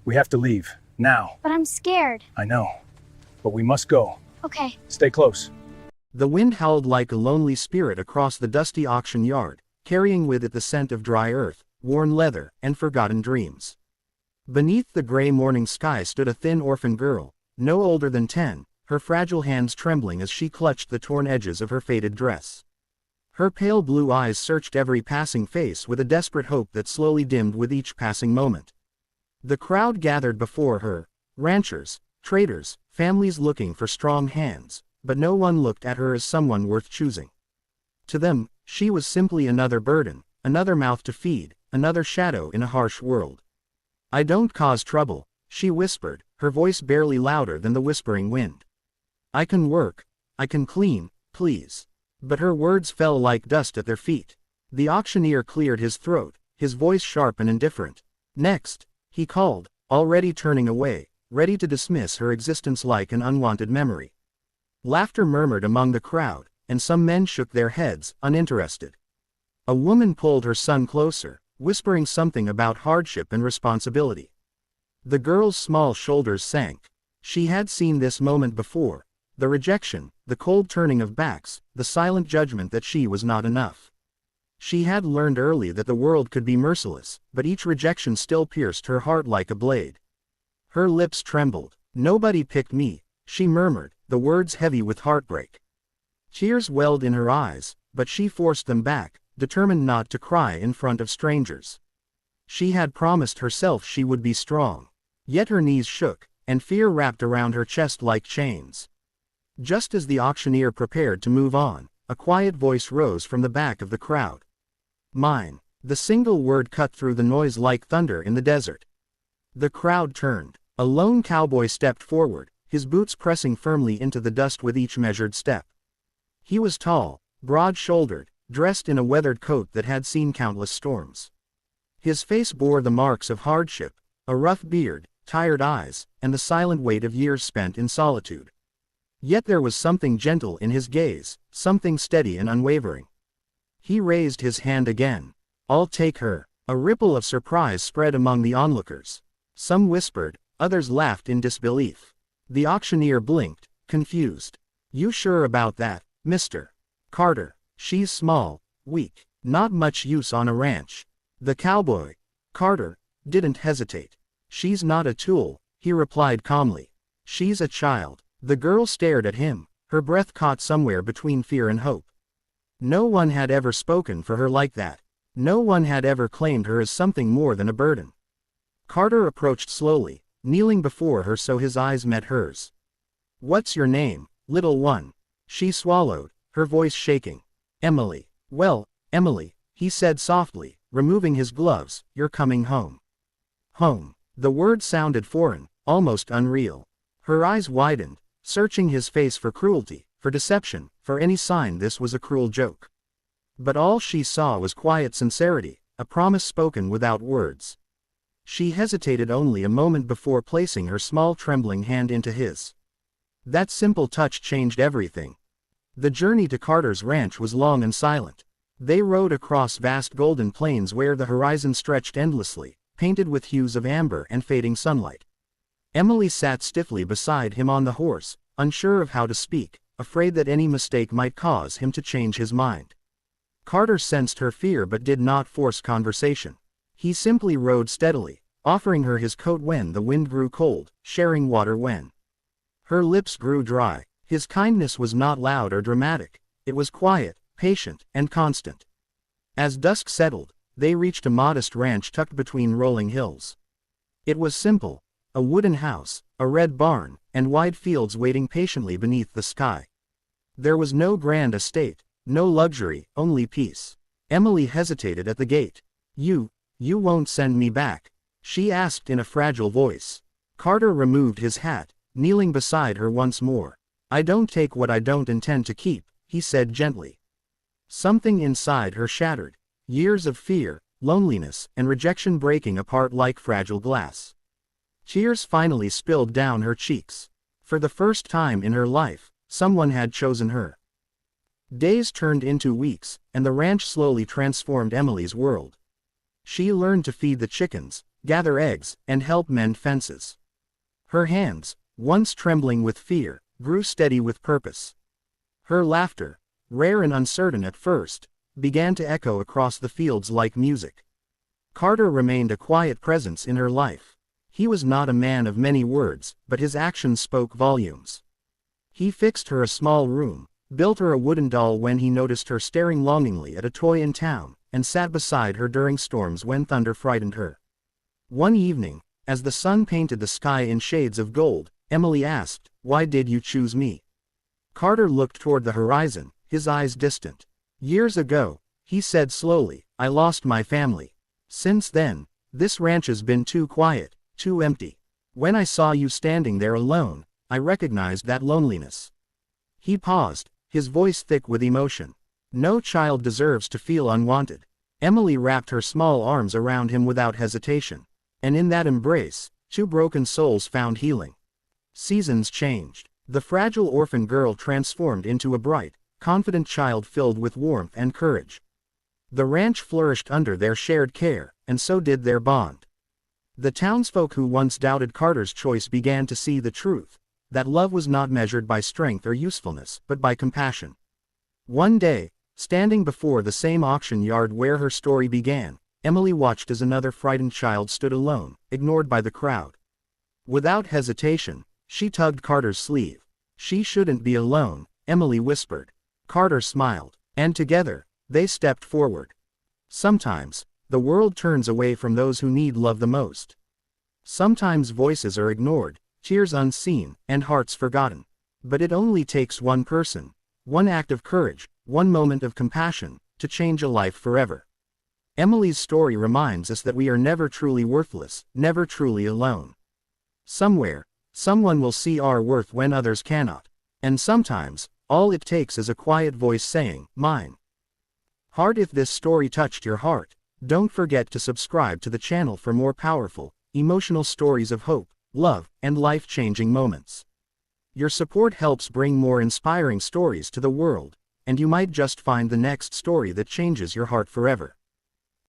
We have to leave. Now. But I'm scared. I know. But we must go. Okay. Stay close. The wind howled like a lonely spirit across the dusty auction yard, carrying with it the scent of dry earth, worn leather, and forgotten dreams. Beneath the gray morning sky stood a thin orphan girl, no older than 10, her fragile hands trembling as she clutched the torn edges of her faded dress. Her pale blue eyes searched every passing face with a desperate hope that slowly dimmed with each passing moment. The crowd gathered before her, ranchers, traders, families looking for strong hands, but no one looked at her as someone worth choosing. To them, she was simply another burden, another mouth to feed, another shadow in a harsh world. "I don't cause trouble," she whispered, her voice barely louder than the whispering wind. "I can work. I can clean, please." But her words fell like dust at their feet. The auctioneer cleared his throat, his voice sharp and indifferent. "Next," he called, already turning away, ready to dismiss her existence like an unwanted memory. Laughter murmured among the crowd, and some men shook their heads, uninterested. A woman pulled her son closer, whispering something about hardship and responsibility. The girl's small shoulders sank. She had seen this moment before, the rejection, the cold turning of backs, the silent judgment that she was not enough. She had learned early that the world could be merciless, but each rejection still pierced her heart like a blade. Her lips trembled. "Nobody picked me," she murmured, the words heavy with heartbreak. Tears welled in her eyes, but she forced them back, determined not to cry in front of strangers. She had promised herself she would be strong. Yet her knees shook, and fear wrapped around her chest like chains. Just as the auctioneer prepared to move on, a quiet voice rose from the back of the crowd. "Mine." The single word cut through the noise like thunder in the desert. The crowd turned. A lone cowboy stepped forward, his boots pressing firmly into the dust with each measured step. He was tall, broad-shouldered, dressed in a weathered coat that had seen countless storms. His face bore the marks of hardship, a rough beard, tired eyes, and the silent weight of years spent in solitude. Yet there was something gentle in his gaze, something steady and unwavering. He raised his hand again. "I'll take her." A ripple of surprise spread among the onlookers. Some whispered, others laughed in disbelief. The auctioneer blinked, confused. "You sure about that, Mr. Carter? She's small, weak, not much use on a ranch." The cowboy, Carter, didn't hesitate. "She's not a tool," he replied calmly. "She's a child." The girl stared at him, her breath caught somewhere between fear and hope. No one had ever spoken for her like that. No one had ever claimed her as something more than a burden. Carter approached slowly, kneeling before her so his eyes met hers. "What's your name, little one?" She swallowed, her voice shaking. "Emily." "Well, Emily," he said softly, removing his gloves, "you're coming home." Home. The word sounded foreign, almost unreal. Her eyes widened, searching his face for cruelty, for deception, for any sign this was a cruel joke. But all she saw was quiet sincerity, a promise spoken without words. She hesitated only a moment before placing her small trembling hand into his. That simple touch changed everything. The journey to Carter's ranch was long and silent. They rode across vast golden plains where the horizon stretched endlessly, painted with hues of amber and fading sunlight. Emily sat stiffly beside him on the horse, unsure of how to speak, afraid that any mistake might cause him to change his mind. Carter sensed her fear but did not force conversation. He simply rode steadily, offering her his coat when the wind grew cold, sharing water when her lips grew dry. His kindness was not loud or dramatic, it was quiet, patient, and constant. As dusk settled, they reached a modest ranch tucked between rolling hills. It was simple. A wooden house, a red barn, and wide fields waiting patiently beneath the sky. There was no grand estate, no luxury, only peace. Emily hesitated at the gate. You won't send me back?" she asked in a fragile voice. Carter removed his hat, kneeling beside her once more. "I don't take what I don't intend to keep," he said gently. Something inside her shattered. Years of fear, loneliness, and rejection breaking apart like fragile glass. Tears finally spilled down her cheeks. For the first time in her life, someone had chosen her. Days turned into weeks, and the ranch slowly transformed Emily's world. She learned to feed the chickens, gather eggs, and help mend fences. Her hands, once trembling with fear, grew steady with purpose. Her laughter, rare and uncertain at first, began to echo across the fields like music. Carter remained a quiet presence in her life. He was not a man of many words, but his actions spoke volumes. He fixed her a small room, built her a wooden doll when he noticed her staring longingly at a toy in town, and sat beside her during storms when thunder frightened her. One evening, as the sun painted the sky in shades of gold, Emily asked, "Why did you choose me?" Carter looked toward the horizon, his eyes distant. "Years ago," he said slowly, "I lost my family. Since then, this ranch has been too quiet, too empty. When I saw you standing there alone, I recognized that loneliness." He paused, his voice thick with emotion. "No child deserves to feel unwanted." Emily wrapped her small arms around him without hesitation. And in that embrace, two broken souls found healing. Seasons changed. The fragile orphan girl transformed into a bright, confident child filled with warmth and courage. The ranch flourished under their shared care, and so did their bond. The townsfolk who once doubted Carter's choice began to see the truth, that love was not measured by strength or usefulness, but by compassion. One day, standing before the same auction yard where her story began, Emily watched as another frightened child stood alone, ignored by the crowd. Without hesitation, she tugged Carter's sleeve. "She shouldn't be alone," Emily whispered. Carter smiled, and together, they stepped forward. Sometimes, the world turns away from those who need love the most. Sometimes voices are ignored, tears unseen, and hearts forgotten. But it only takes one person, one act of courage, one moment of compassion, to change a life forever. Emily's story reminds us that we are never truly worthless, never truly alone. Somewhere, someone will see our worth when others cannot. And sometimes, all it takes is a quiet voice saying, "Mine." Heart, if this story touched your heart, don't forget to subscribe to the channel for more powerful, emotional stories of hope, love, and life-changing moments. Your support helps bring more inspiring stories to the world, and you might just find the next story that changes your heart forever.